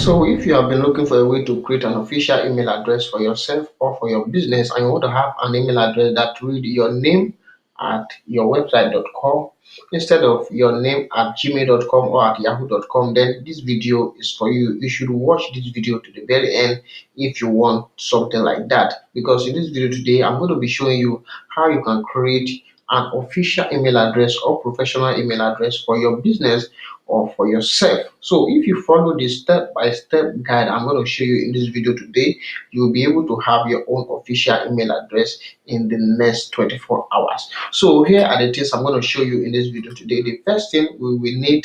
So if you have been looking for a way to create an official email address for yourself or for your business, and you want to have an email address that read your name at your website.com instead of your name at gmail.com or at yahoo.com, then this video is for you. You should watch this video to the very end if you want something like that, because in this video today I'm going to be showing you how you can create an official email address or professional email address for your business or for yourself. So if you follow this step-by-step guide I'm going to show you in this video today, you'll be able to have your own official email address in the next 24 hours. So here are the things I'm going to show you in this video today. The first thing we will need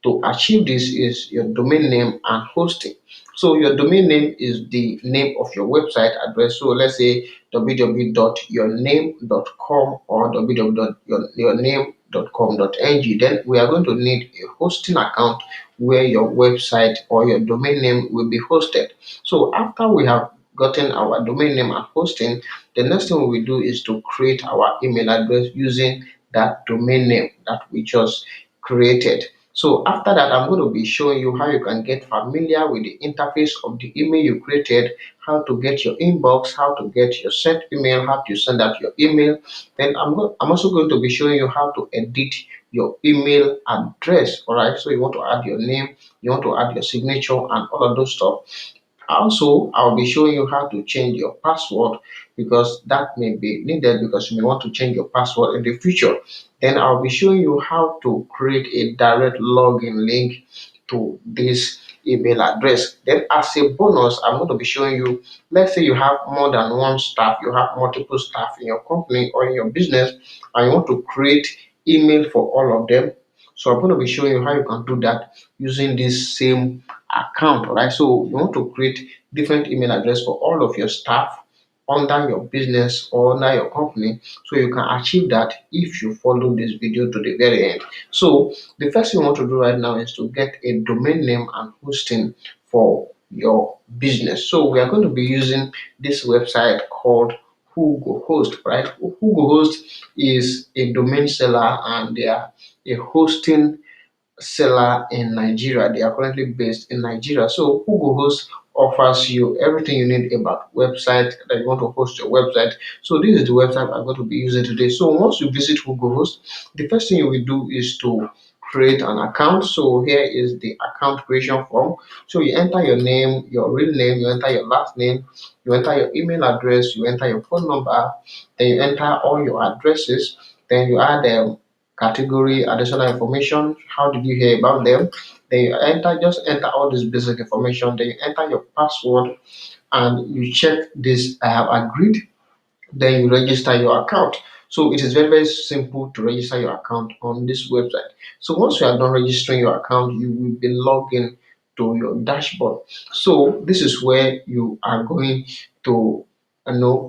to achieve this is your domain name and hosting. So your domain name is the name of your website address. So let's say www.yourname.com or www.yourname.com.ng. Then we are going to need a hosting account where your website or your domain name will be hosted. So after we have gotten our domain name and hosting, the next thing we will do is to create our email address using that domain name that we just created. So after that, I'm going to be showing you how you can get familiar with the interface of the email you created, how to get your inbox, how to get your sent email, how to send out your email. Then I'm also going to be showing you how to edit your email address. All right. So you want to add your name, you want to add your signature and all of those stuff. Also, I'll be showing you how to change your password, because that may be needed because you may want to change your password in the future. Then I'll be showing you how to create a direct login link to this email address. Then as a bonus, I'm going to be showing you, let's say you have more than one staff, you have multiple staff in your company or in your business, and you want to create email for all of them. So I'm going to be showing you how you can do that using this same account, right? So you want to create different email address for all of your staff under your business or under your company. So you can achieve that if you follow this video to the very end. So the first thing you want to do right now is to get a domain name and hosting for your business. So we are going to be using this website called Whogohost, right? Whogohost is a domain seller and they are a hosting seller in Nigeria. They are currently based in Nigeria. So Whogohost offers you everything you need about website that you want to host your website. So this is the website I'm going to be using today. So once you visit Whogohost, the first thing you will do is to create an account. So here is the account creation form. So you enter your name, your real name, you enter your last name, you enter your email address, you enter your phone number, then you enter all your addresses, then you add category, additional information, how did you hear about them, then you just enter all this basic information, then you enter your password and you check this I have agreed, then you register your account. So it is very, very simple to register your account on this website. So once you are done registering your account, you will be logged in to your dashboard. So this is where you are going to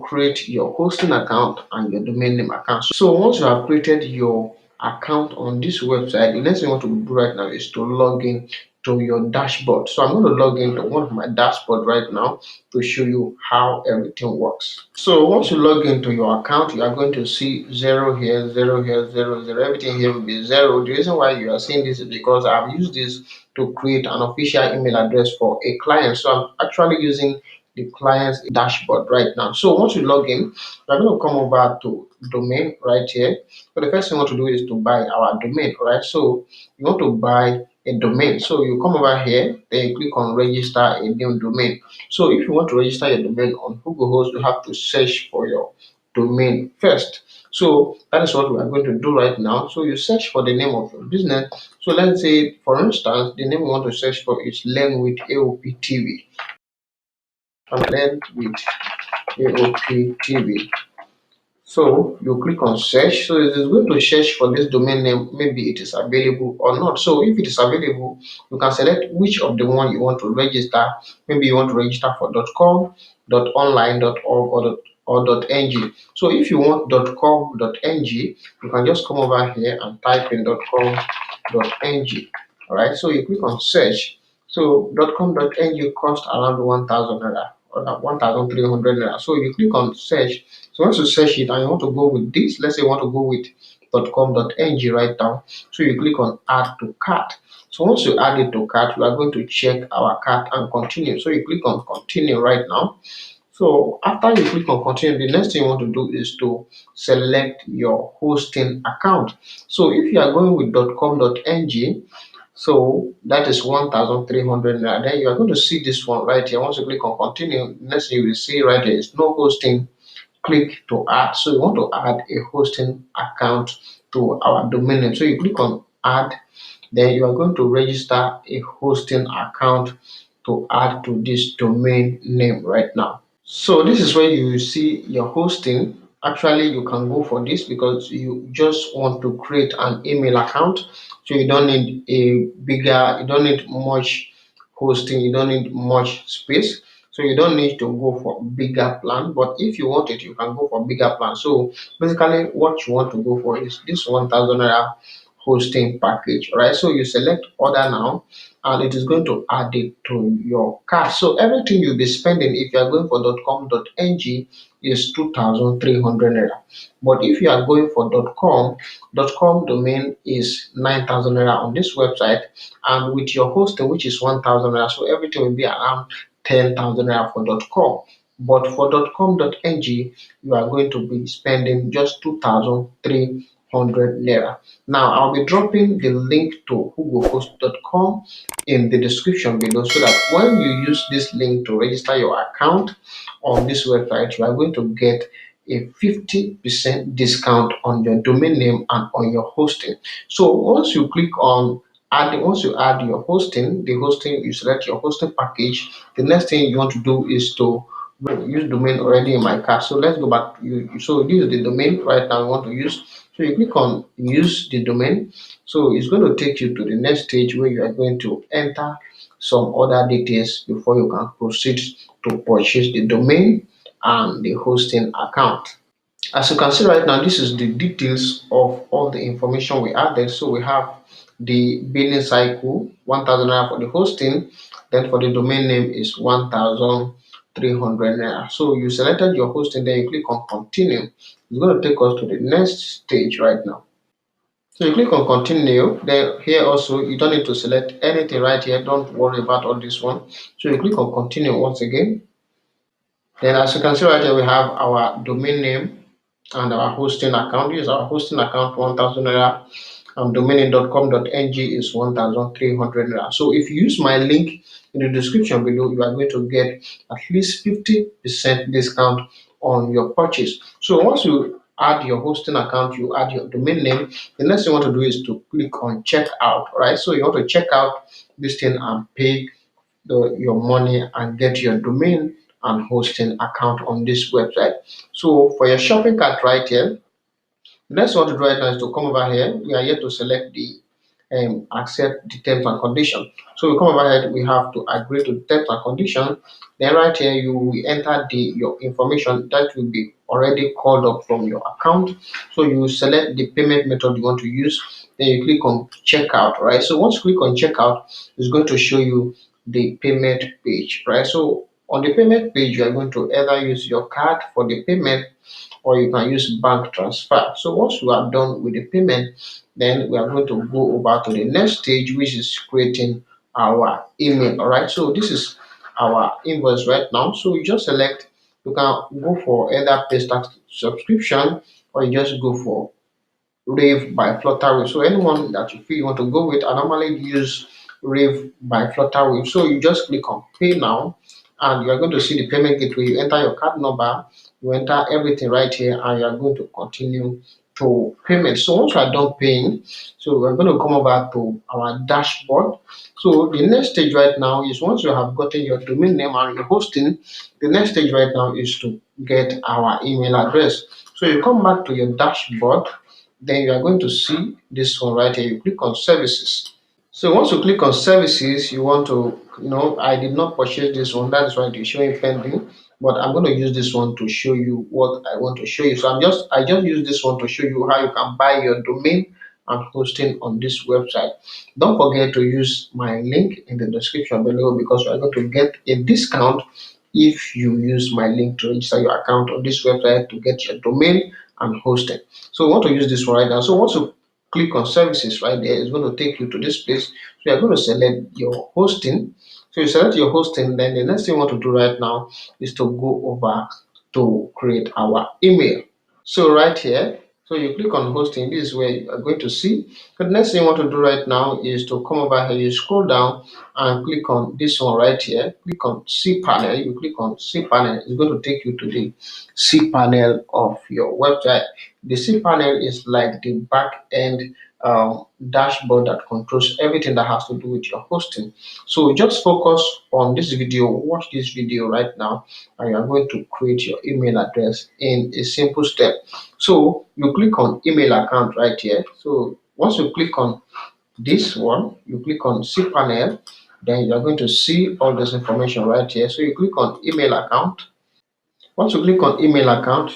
create your hosting account and your domain name account. So once you have created your account on this website, the next thing you want to do right now is to log in to your dashboard. So I'm going to log into one of my dashboard right now to show you how everything works. So once you log into your account, you are going to see 0 here, 0 here, 0, 0. Everything here will be 0. The reason why you are seeing this is because I've used this to create an official email address for a client. So I'm actually using the client's dashboard right now. So once you log in, we're going to come over to domain right here. So the first thing we want to do is to buy our domain, right? So you want to buy a domain. So you come over here, then you click on register a new domain. So if you want to register your domain on Whogohost, you have to search for your domain first. So that is what we are going to do right now. So you search for the name of your business. So let's say, for instance, the name we want to search for is Learn with AOP TV. Learn with AOP TV. So you click on search. So it is going to search for this domain name. Maybe it is available or not. So if it is available, you can select which of the one you want to register. Maybe you want to register for .com, .online, .org, or .ng. So if you want .com, .ng, you can just come over here and type in .com, .ng. All right. So you click on search. So .com.ng cost around 1,000 naira or 1,300 naira. So you click on search. So once you search it and you want to go with this, let's say you want to go with .com.ng right now. So you click on add to cart. So once you add it to cart, we are going to check our cart and continue. So you click on continue right now. So after you click on continue, the next thing you want to do is to select your hosting account. So if you are going with .com.ng, so that is 1,300 naira. Then you are going to see this one right here. Once you click on continue, next thing you will see right here is no hosting. Click to add. So you want to add a hosting account to our domain name. So you click on add, then you are going to register a hosting account to add to this domain name right now. So this is where you see your hosting. Actually, you can go for this because you just want to create an email account. So you don't need you don't need much hosting, you don't need much space. So you don't need to go for bigger plan. But if you want it, you can go for bigger plan. So basically, what you want to go for is this 1,000 naira hosting package, right? So you select order now, and it is going to add it to your cart. So everything you'll be spending if you are going for .com.ng is 2,300 naira. But if you are going for .com domain is 9,000 naira on this website, and with your hosting, which is 1,000 naira, so everything will be around 10,000 naira for .com. But for .com.ng, you are going to be spending just 2,300 naira. Now, I'll be dropping the link to hugohost.com in the description below so that when you use this link to register your account on this website, you are going to get a 50% discount on your domain name and on your hosting. So once you click on once you add your hosting, you select your hosting package. The next thing you want to do is to use domain already in my cart. So let's go back. So this is the domain right now I want to use. So you click on use the domain. So it's going to take you to the next stage where you are going to enter some other details before you can proceed to purchase the domain and the hosting account. As you can see right now, this is the details of all the information we added. So we have the billing cycle, 1,000 naira for the hosting, then for the domain name is 1,300 naira. So you selected your hosting, then you click on continue. It's going to take us to the next stage right now. So you click on continue, then here also you don't need to select anything right here. Don't worry about all this one. So you click on continue once again. Then as you can see right here, we have our domain name and our hosting account. This is our hosting account, 1,000 naira. Domain.com.ng is 1,300 naira. So if you use my link in the description below, you are going to get at least 50% discount on your purchase. So once you add your hosting account, you add your domain name, the next thing you want to do is to click on checkout, right? So you want to check out this thing and pay your money and get your domain and hosting account on this website. So for your shopping cart right here, the next one to do right now is to come over here. We are here to select the accept the terms and conditions. So we come over here, we have to agree to the terms and conditions. Then right here, you will enter your information that will be already called up from your account. So you select the payment method you want to use. Then you click on checkout, right? So once you click on checkout, it's going to show you the payment page, right? So on the payment page, you are going to either use your card for the payment or you can use bank transfer. So once you are done with the payment, then we are going to go over to the next stage, which is creating our email. All right, so this is our invoice right now. So you just select, you can go for either pay tax subscription or you just go for Rave by Flutterwave. So anyone that you feel you want to go with, I normally use Rave by Flutterwave. So you just click on pay now and you are going to see the payment gateway. You enter your card number, you enter everything right here and you are going to continue to payment. So once you are done paying, so we're going to come over to our dashboard. So the next stage right now is once you have gotten your domain name and your hosting, the next stage right now is to get our email address. So you come back to your dashboard, then you are going to see this one right here. You click on services. So once you click on services, you want to, I did not purchase this one. That is why it is showing pending. But I'm going to use this one to show you what I want to show you. So I just use this one to show you how you can buy your domain and hosting on this website. Don't forget to use my link in the description below because you are going to get a discount if you use my link to register your account on this website to get your domain and hosting. So we want to use this one right now. So once you click on services right there, it's going to take you to this place. So you're going to select your hosting. So you select your hosting, then the next thing you want to do right now is to go over to create our email. So right here, so you click on hosting. This is where you are going to see. The next thing you want to do right now is to come over here. You scroll down and click on this one right here. Click on cPanel. You click on cPanel. It's going to take you to the cPanel of your website. The cPanel is like the back end dashboard that controls everything that has to do with your hosting. So just focus on this video. Watch this video right now, and you are going to create your email address in a simple step. So you click on email account right here. So once you click on this one, you click on cPanel, then you're going to see all this information right here. So you click on email account. Once you click on email account,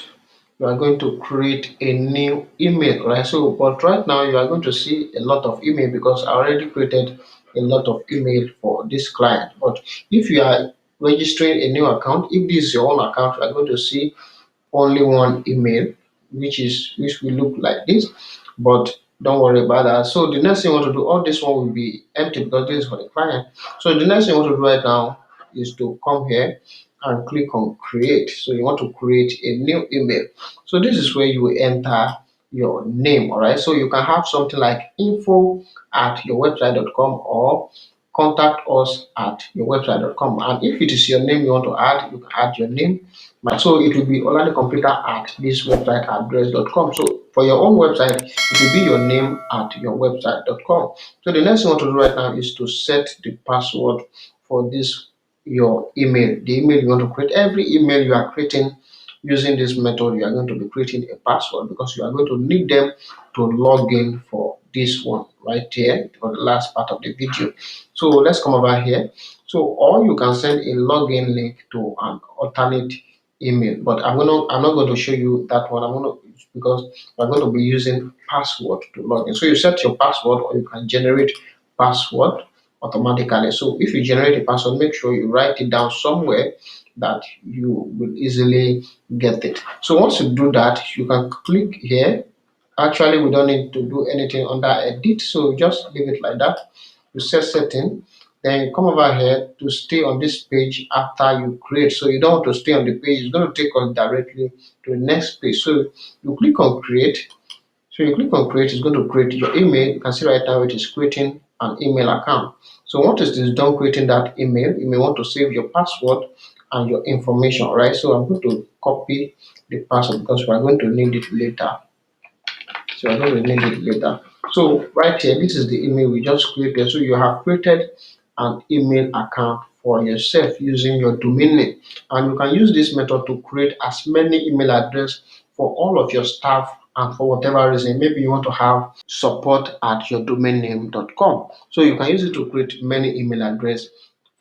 you are going to create a new email, right? So, but right now you are going to see a lot of email because I already created a lot of email for this client. But if you are registering a new account, if this is your own account, you are going to see only one email, which will look like this. But don't worry about that. So the next thing you want to do, all this one will be empty because this is for the client. So the next thing you want to do right now is to come here and click on create. So you want to create a new email. So this is where you will enter your name. All right. So you can have something like info at your website.com or contact us at your website.com. And if it is your name you want to add, you can add your name. So it will be Olalekan at this website address.com. So for your own website, it will be your name at your website.com. So the next thing you want to do right now is to set the password for this your email. The email you want to create, every email you are creating using this method, you are going to be creating a password because you are going to need them to log in for this one right here for the last part of the video. So let's come over here. So or you can send a login link to an alternate email, but I'm not going to show you that one. I'm going to because we're going to be using password to log in. So you set your password or you can generate password automatically. So if you generate a password, make sure you write it down somewhere that you will easily get it. So once you do that, you can click here. Actually, we don't need to do anything under edit, so just leave it like that. You set setting, then you come over here to stay on this page after you create. So you don't want to stay on the page, it's going to take us directly to the next page. So you click on create. So you click on create, it's going to create your email. You can see right now it is creating an email account. So once it is done creating that email, you may want to save your password and your information, right? So I'm going to copy the password because we are going to need it later. So I'm going to need it later. So right here, this is the email we just created. So you have created an email account for yourself using your domain name. And you can use this method to create as many email address for all of your staff and for whatever reason. Maybe you want to have support at your domain name.com. So you can use it to create many email address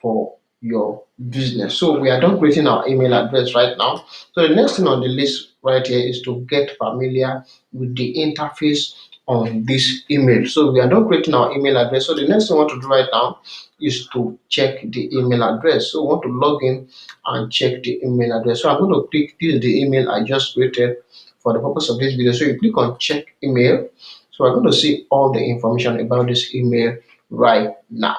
for your business. So we are done creating our email address right now. So the next thing on the list right here is to get familiar with the interface on this email. So we are done creating our email address. So the next thing we want to do right now is to check the email address. So we want to log in and check the email address. So I'm going to click this is the email I just created for the purpose of this video. So you click on check email. So we're going to see all the information about this email right now.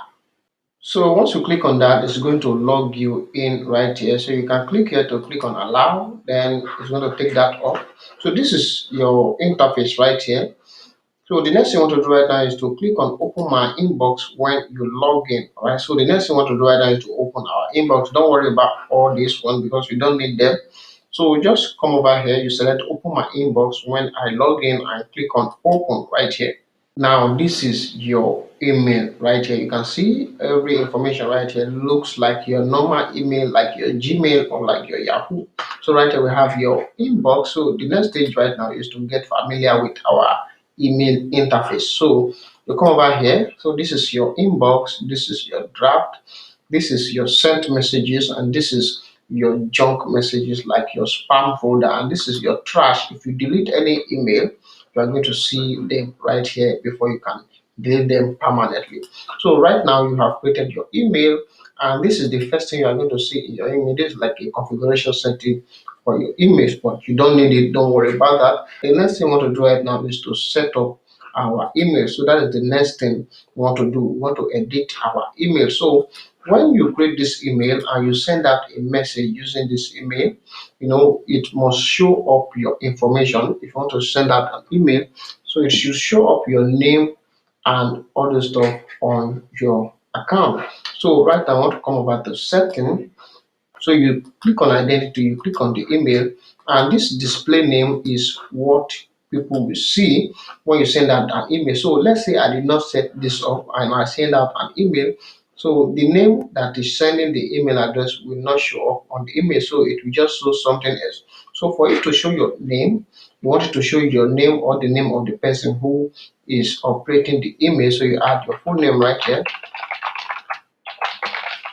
So once you click on that, it's going to log you in right here. So you can click here to click on allow, then it's going to take that off. So this is your interface right here. So the next thing you want to do right now is to click on open my inbox when you log in. All right. So the next thing you want to do right now is to open our inbox. Don't worry about all this one because you don't need them. So just come over here, you select open my inbox. When I log in, I click on open right here. Now this is your email right here. You can see every information right here looks like your normal email, like your Gmail or like your Yahoo. So right here we have your inbox. So the next stage right now is to get familiar with our email interface. So you come over here. So this is your inbox, this is your draft, this is your sent messages, and this is your junk messages like your spam folder, and this is your trash. If you delete any email, you are going to see them right here before you can delete them permanently. So right now you have created your email And this is the first thing you are going to see in your email. This is like a configuration setting for your image, but you don't need it. Don't worry about that. The next thing we want to do right now is to set up our email. So that is the next thing we want to do. We want to edit our email. So when you create this email and you send out a message using this email, it must show up your information. If you want to send out an email, so it should show up your name and other stuff on your account. So right now I want to come over to setting. So you click on identity, you click on the email, and this display name is what people will see when you send out an email. So let's say I did not set this up and I send out an email. So the name that is sending the email address will not show up on the email. So it will just show something else. So for it to show your name, you want it to show your name or the name of the person who is operating the email. So you add your full name right here.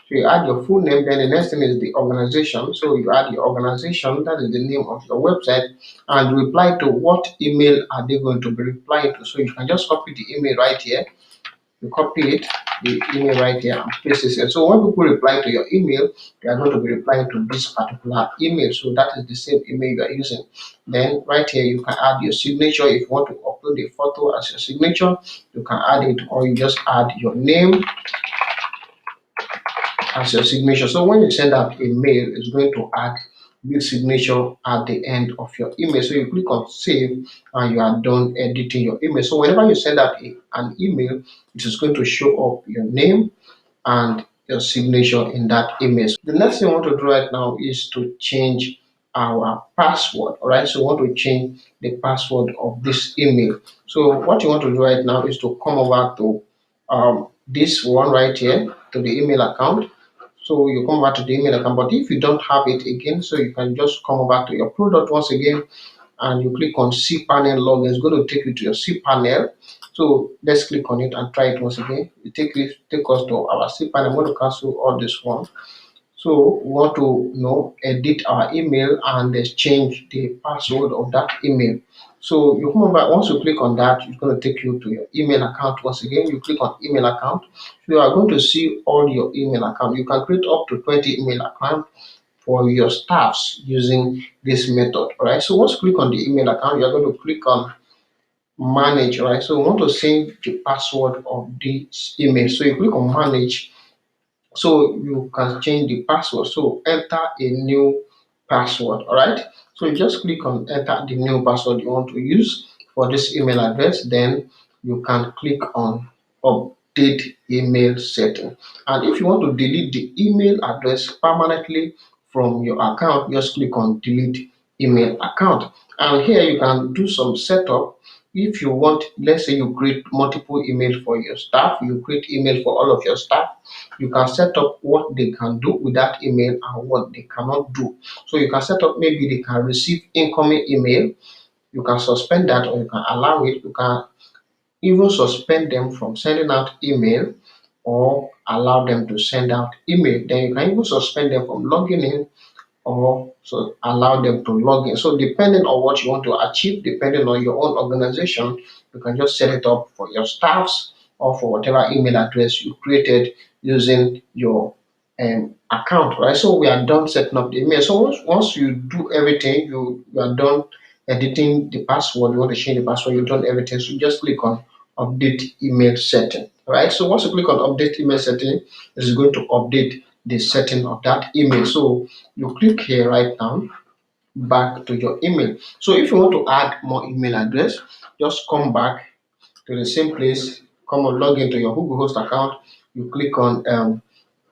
So you add your full name, then the next thing is the organization. So you add your organization, that is the name of your website, and reply to what email are they going to be replying to. So you can just copy the email right here. You copy it, the email right here, and paste it here. So when people reply to your email, they are going to be replying to this particular email. So that is the same email you are using. Then right here, you can add your signature. If you want to upload a photo as your signature, you can add it, or you just add your name as your signature. So when you send out a mail, it's going to add this signature at the end of your email. So you click on save and you are done editing your email. So whenever you send out an email, it is going to show up your name and your signature in that email. The next thing I want to do right now is to change our password. All right, so we want to change the password of this email. So what you want to do right now is to come over to this one right here, to the email account. So you come back to the email account, but if you don't have it again, so you can just come back to your product once again and you click on cPanel login. It's going to take you to your cPanel. So let's click on it and try it once again. It take us to our cPanel. I'm going to cancel all this one. So we want to edit our email and change the password of that email. So you come over, once you click on that, it's going to take you to your email account. Once again, you click on email account. So you are going to see all your email account. You can create up to 20 email accounts for your staffs using this method. All right. So once you click on the email account, you're going to click on manage. Right. So we want to change the password of this email. So you click on manage, so you can change the password. So enter a new password. All right, so you just click on enter the new password you want to use for this email address. Then you can click on update email setting, and if you want to delete the email address permanently from your account, just click on delete email account, and here you can do some setup. If you want, let's say you create multiple emails for your staff, you create email for all of your staff, you can set up what they can do with that email and what they cannot do. So you can set up, maybe they can receive incoming email, you can suspend that or you can allow it. You can even suspend them from sending out email or allow them to send out email. Then you can even suspend them from logging in or so allow them to log in. So depending on what you want to achieve, depending on your own organization, you can just set it up for your staffs or for whatever email address you created using your account, right? So we are done setting up the email. So once you do everything, you are done editing the password, you want to change the password, you've done everything. So just click on update email setting. Right. So once you click on update email setting, it is going to update the setting of that email. So you click here right now, back to your email. So if you want to add more email address, just come back to the same place, come on, log into your Google Host account. You click on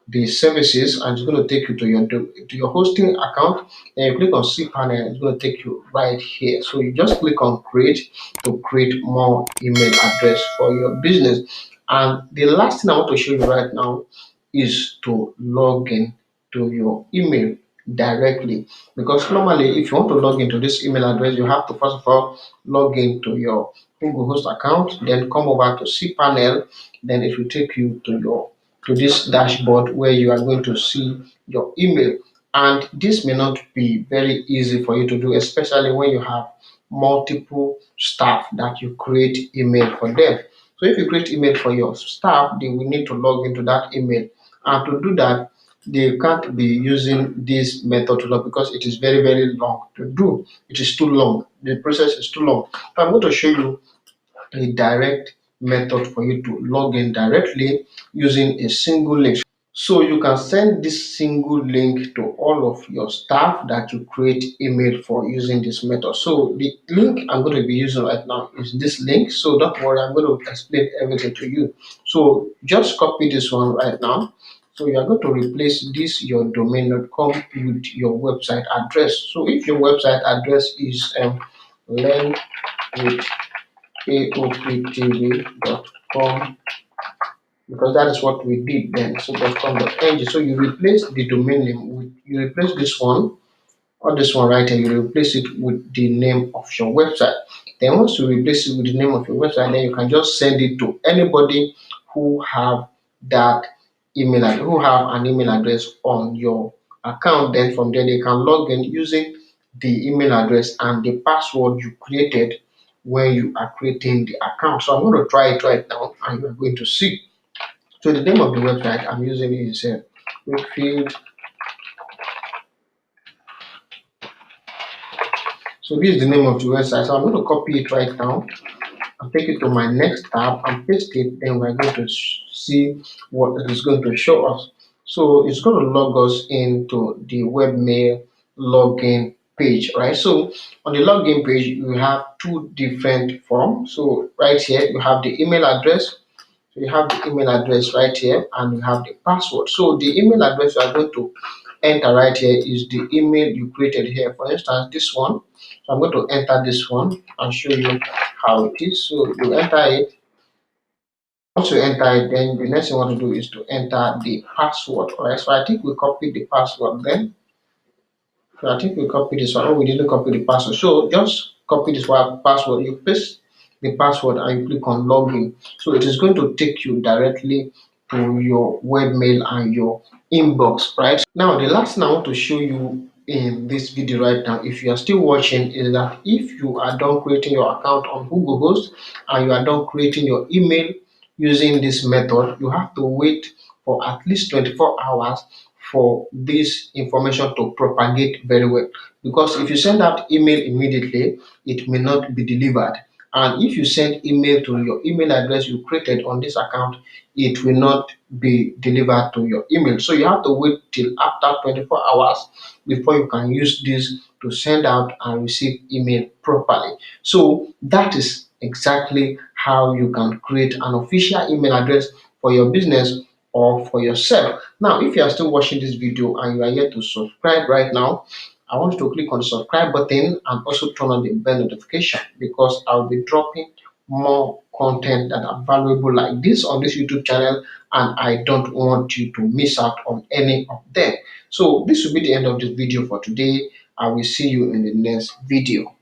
the services and it's going to take you to your hosting account. Then you click on cPanel, it's going to take you right here. So you just click on create to create more email address for your business. And the last thing I want to show you right now is to log in to your email directly, because normally if you want to log into this email address, you have to first of all log into your Google Host account, then come over to cPanel, then it will take you to this dashboard where you are going to see your email. And this may not be very easy for you to do, especially when you have multiple staff that you create email for them. So if you create email for your staff, they will need to log into that email And to do that, they can't be using this method to log because it is very, very long to do. It is too long. The process is too long. So I'm going to show you a direct method for you to log in directly using a single link. So you can send this single link to all of your staff that you create email for using this method. So the link I'm going to be using right now is this link. So don't worry, I'm going to explain everything to you. So just copy this one right now. So you are going to replace this your domain.com with your website address. So if your website address is learn with aoptv.com, because that is what we did then. So .com.ng. So you replace the domain name with, you replace this one or this one right here, you replace it with the name of your website. Then once you replace it with the name of your website, then you can just send it to anybody who have that who have an email address on your account. Then from there they can log in using the email address and the password you created when you are creating the account. So I'm going to try it right now and you're going to see. So the name of the website I'm using is Wakefield. So this is the name of the website. So I'm going to copy it right now and take it to my next tab and paste it. Then we're going to see what it is going to show us. So it's going to log us into the webmail login page, right? So on the login page, you have two different forms. So right here, you have the email address. So you have the email address right here and you have the password. So the email address you are going to enter right here is the email you created here. For instance, this one. So I'm going to enter this one and show you how it is. So you enter it. Once you enter it, then the next thing you want to do is to enter the password. Alright, so I think we copied the password then. So I think we copied this one. Oh, we didn't copy the password. So just copy this one password. You paste the password and you click on login. So it is going to take you directly to your webmail and your inbox, right? Now, the last thing I want to show you in this video right now, if you are still watching, is that if you are done creating your account on Google Host and you are done creating your email using this method, you have to wait for at least 24 hours for this information to propagate very well. Because if you send out email immediately, it may not be delivered. And if you send email to your email address you created on this account, it will not be delivered to your email. So you have to wait till after 24 hours before you can use this to send out and receive email properly. So that is exactly how you can create an official email address for your business or for yourself. Now, if you are still watching this video and you are yet to subscribe right now, I want you to click on the subscribe button and also turn on the bell notification because I'll be dropping more content that are valuable like this on this YouTube channel, and I don't want you to miss out on any of them. So this will be the end of this video for today. I will see you in the next video.